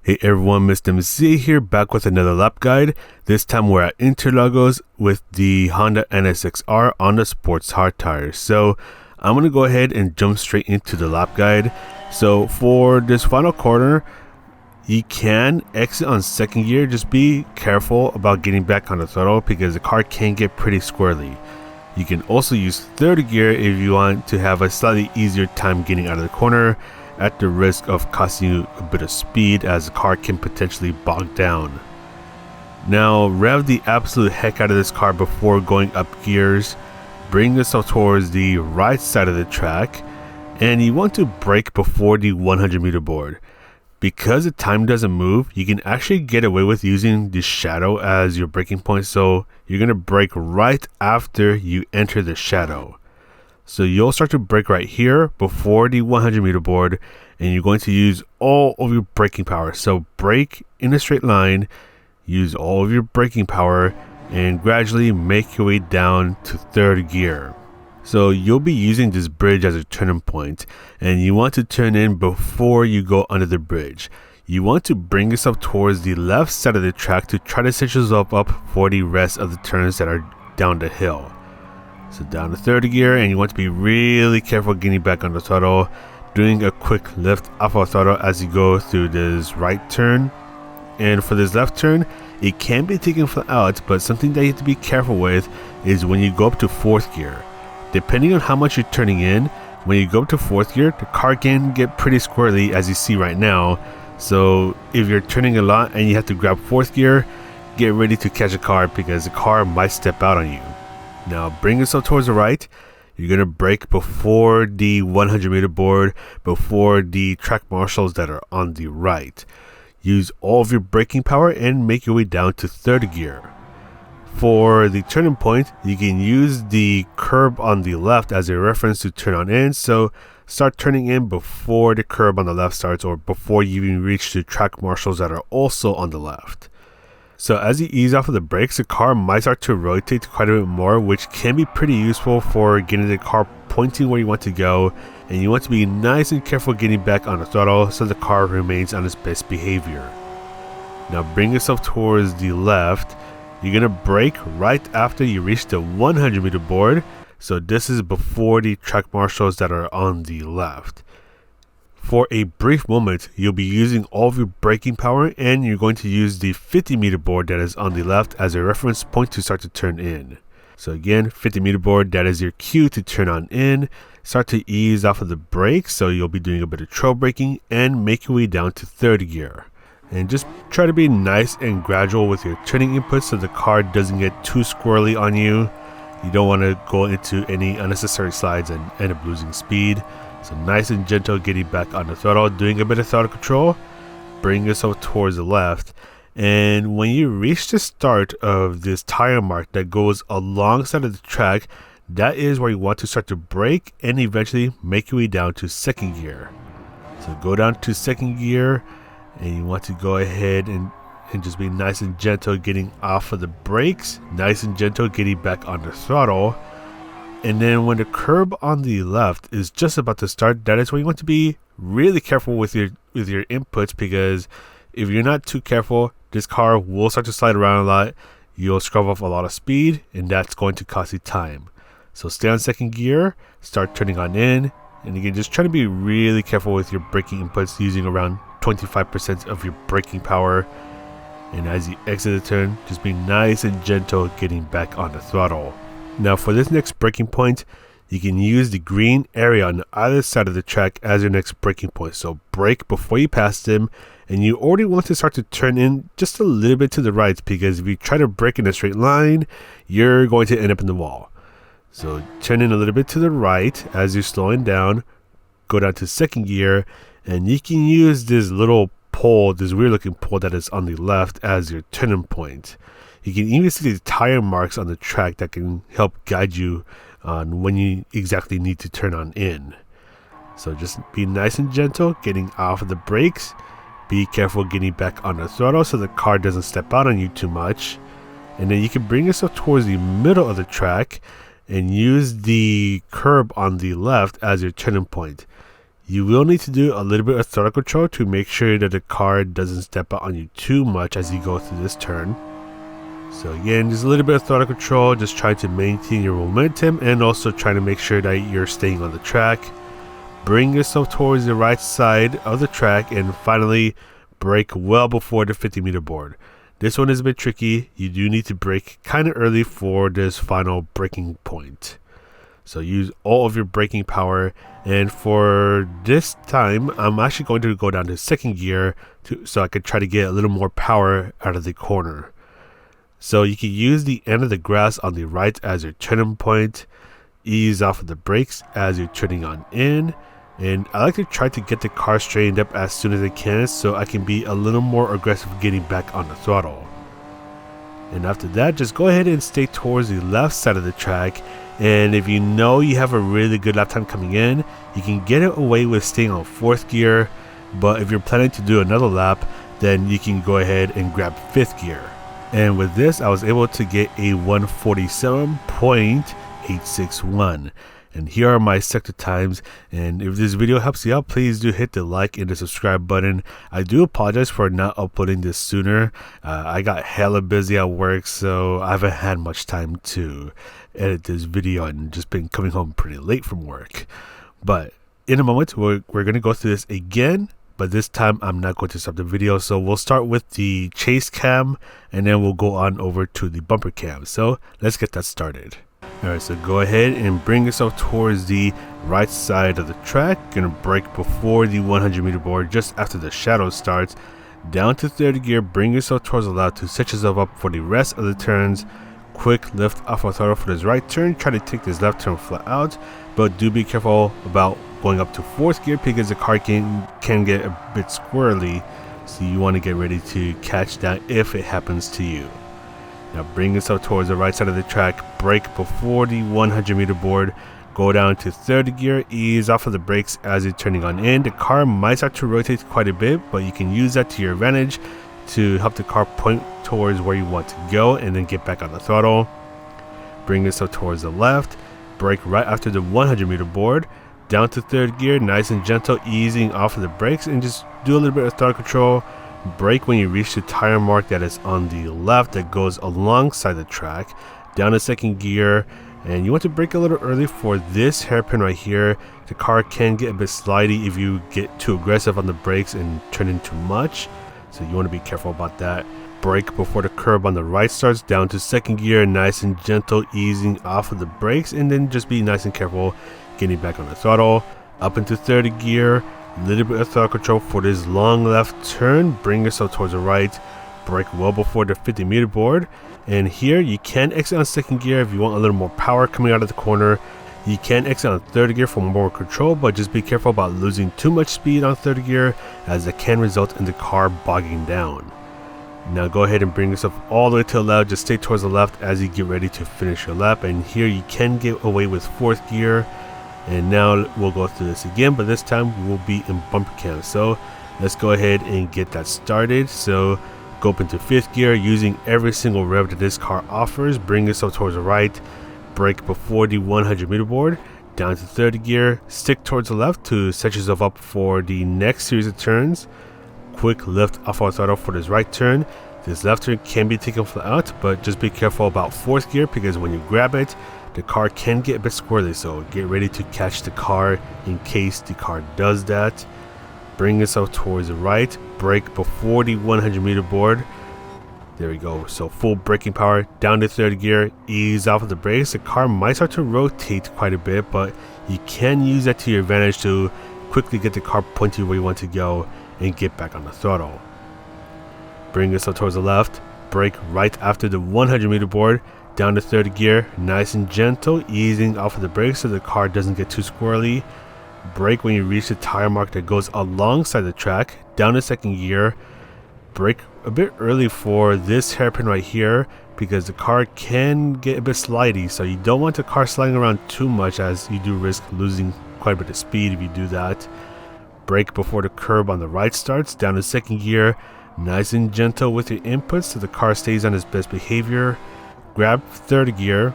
Hey everyone, Mr. MC here, back with another lap guide. This time we're at Interlagos with the Honda NSX on the sports hard tires. So I'm going to go ahead and jump straight into the lap guide. So for this final corner, you can exit on second gear. Just be careful about getting back on the throttle because the car can get pretty squirrely. You can also use third gear if you want to have a slightly easier time getting out of the corner, at the risk of costing you a bit of speed as the car can potentially bog down. Now rev the absolute heck out of this car before going up gears. Bring yourself towards the right side of the track, and you want to brake before the 100 meter board. Because the time doesn't move, you can actually get away with using the shadow as your braking point, so you're going to brake right after you enter the shadow. So you'll start to brake right here before the 100 meter board, and you're going to use all of your braking power. So brake in a straight line, use all of your braking power, and gradually make your way down to third gear. So you'll be using this bridge as a turning point, and you want to turn in before you go under the bridge. You want to bring yourself towards the left side of the track to try to set yourself up for the rest of the turns that are down the hill. So down to third gear, and you want to be really careful getting back on the throttle, doing a quick lift off of throttle as you go through this right turn. And for this left turn, it can be taken flat out, but something that you have to be careful with is when you go up to fourth gear. Depending on how much you're turning in, when you go up to fourth gear, the car can get pretty squirrely as you see right now. So if you're turning a lot and you have to grab fourth gear, get ready to catch a car because the car might step out on you. Now bring yourself towards the right. You're going to brake before the 100 meter board, before the track marshals that are on the right. Use all of your braking power and make your way down to third gear. For the turning point, you can use the curb on the left as a reference to turn on in. So start turning in before the curb on the left starts, or before you even reach the track marshals that are also on the left. So as you ease off of the brakes, the car might start to rotate quite a bit more, which can be pretty useful for getting the car pointing where you want to go, and you want to be nice and careful getting back on the throttle so the car remains on its best behavior. Now bring yourself towards the left. You're going to brake right after you reach the 100 meter board, so this is before the track marshals that are on the left. For a brief moment, you'll be using all of your braking power, and you're going to use the 50 meter board that is on the left as a reference point to start to turn in. So again, 50 meter board, that is your cue to turn on in. Start to ease off of the brakes, so you'll be doing a bit of trail braking and make your way down to third gear. And just try to be nice and gradual with your turning inputs so the car doesn't get too squirrely on you. You don't want to go into any unnecessary slides and end up losing speed. So nice and gentle getting back on the throttle, doing a bit of throttle control. Bring yourself towards the left. And when you reach the start of this tire mark that goes alongside of the track, that is where you want to start to brake and eventually make your way down to second gear. So go down to second gear, and you want to go ahead and just be nice and gentle getting off of the brakes, nice and gentle getting back on the throttle. And then when the curb on the left is just about to start, that is where you want to be really careful with your inputs, because if you're not too careful, this car will start to slide around a lot. You'll scrub off a lot of speed, and that's going to cost you time. So stay on second gear, start turning on in, and again, just try to be really careful with your braking inputs, using around 25% of your braking power. And as you exit the turn, just be nice and gentle getting back on the throttle. Now for this next braking point, you can use the green area on either side of the track as your next braking point. So brake before you pass them, and you already want to start to turn in just a little bit to the right, because if you try to brake in a straight line, you're going to end up in the wall. So turn in a little bit to the right as you're slowing down, go down to second gear, and you can use this little pole, this weird looking pole that is on the left as your turning point. You can even see the tire marks on the track that can help guide you on when you exactly need to turn on in. So just be nice and gentle getting off of the brakes. Be careful getting back on the throttle so the car doesn't step out on you too much. And then you can bring yourself towards the middle of the track and use the curb on the left as your turning point. You will need to do a little bit of throttle control to make sure that the car doesn't step out on you too much as you go through this turn. So again, just a little bit of throttle control, just trying to maintain your momentum and also trying to make sure that you're staying on the track. Bring yourself towards the right side of the track and finally brake well before the 50-meter board. This one is a bit tricky. You do need to brake kind of early for this final braking point. So use all of your braking power, and for this time I'm actually going to go down to second gear so I could try to get a little more power out of the corner. So you can use the end of the grass on the right as your turning point, ease off of the brakes as you're turning on in, and I like to try to get the car straightened up as soon as I can so I can be a little more aggressive getting back on the throttle. And after that, just go ahead and stay towards the left side of the track, and if you know you have a really good lap time coming in, you can get it away with staying on 4th gear, but if you're planning to do another lap, then you can go ahead and grab 5th gear. And with this, I was able to get a 147.861. And here are my sector times, and if this video helps you out, please do hit the like and the subscribe button. I do apologize for not uploading this sooner. I got hella busy at work, so I haven't had much time to edit this video and just been coming home pretty late from work. But in a moment, we're going to go through this again, but this time I'm not going to stop the video. So we'll start with the chase cam and then we'll go on over to the bumper cam. So let's get that started. Alright, so go ahead and bring yourself towards the right side of the track. Gonna brake before the 100-meter board just after the shadow starts. Down to 3rd gear, bring yourself towards the left to set yourself up for the rest of the turns. Quick lift off of throttle for this right turn. Try to take this left turn flat out, but do be careful about going up to 4th gear because the car can get a bit squirrely. So you want to get ready to catch that if it happens to you. Now bring yourself towards the right side of the track, brake before the 100-meter board, go down to 3rd gear, ease off of the brakes as you're turning on in. The car might start to rotate quite a bit, but you can use that to your advantage to help the car point towards where you want to go and then get back on the throttle. Bring yourself towards the left, brake right after the 100-meter board, down to 3rd gear, nice and gentle, easing off of the brakes and just do a little bit of throttle control. Brake when you reach the tire mark that is on the left that goes alongside the track. Down to 2nd gear, and you want to brake a little early for this hairpin right here. The car can get a bit slidey if you get too aggressive on the brakes and turn in too much, so you want to be careful about that. Brake before the curb on the right starts. Down to 2nd gear, nice and gentle, easing off of the brakes, and then just be nice and careful getting back on the throttle. Up into 3rd gear, little bit of throttle control for this long left turn. Bring yourself towards the right, brake well before the 50-meter board, and here you can exit on 2nd gear if you want a little more power coming out of the corner. You can exit on 3rd gear for more control, but just be careful about losing too much speed on 3rd gear as it can result in the car bogging down. Now go ahead and bring yourself all the way to the left, just stay towards the left as you get ready to finish your lap, and here you can get away with 4th gear. And now we'll go through this again, but this time we'll be in bumper cam. So let's go ahead and get that started. So go up into 5th gear using every single rev that this car offers. Bring yourself towards the right, brake before the 100-meter board, down to 3rd gear, stick towards the left to set yourself up for the next series of turns. Quick lift off our throttle for this right turn. This left turn can be taken flat out, but just be careful about 4th gear because when you grab it, the car can get a bit squirrely, so get ready to catch the car in case the car does that. Bring yourself towards the right, brake before the 100-meter board. There we go, so full braking power, down to 3rd gear, ease off of the brakes. The car might start to rotate quite a bit, but you can use that to your advantage to quickly get the car pointing where you want to go and get back on the throttle. Bring yourself towards the left, brake right after the 100-meter board, down to 3rd gear, nice and gentle, easing off of the brakes so the car doesn't get too squirrely. Brake when you reach the tire mark that goes alongside the track. Down to 2nd gear, brake a bit early for this hairpin right here because the car can get a bit slidey, so you don't want the car sliding around too much as you do risk losing quite a bit of speed if you do that. Brake before the curb on the right starts. Down to 2nd gear, nice and gentle with your inputs so the car stays on its best behavior. Grab 3rd gear,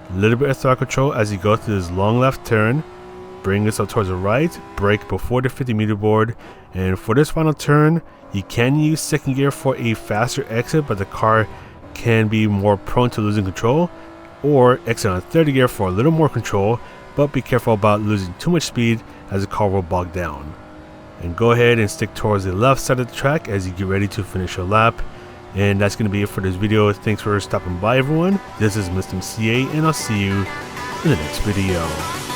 a little bit of throttle control as you go through this long left turn. bring yourself towards the right, brake before the 50-meter board, and for this final turn, you can use second gear for a faster exit, but the car can be more prone to losing control, or exit on third gear for a little more control, but be careful about losing too much speed as the car will bog down. And go ahead and stick towards the left side of the track as you get ready to finish your lap. And that's going to be it for this video. Thanks for stopping by, everyone. This is Mr. CA, and I'll see you in the next video.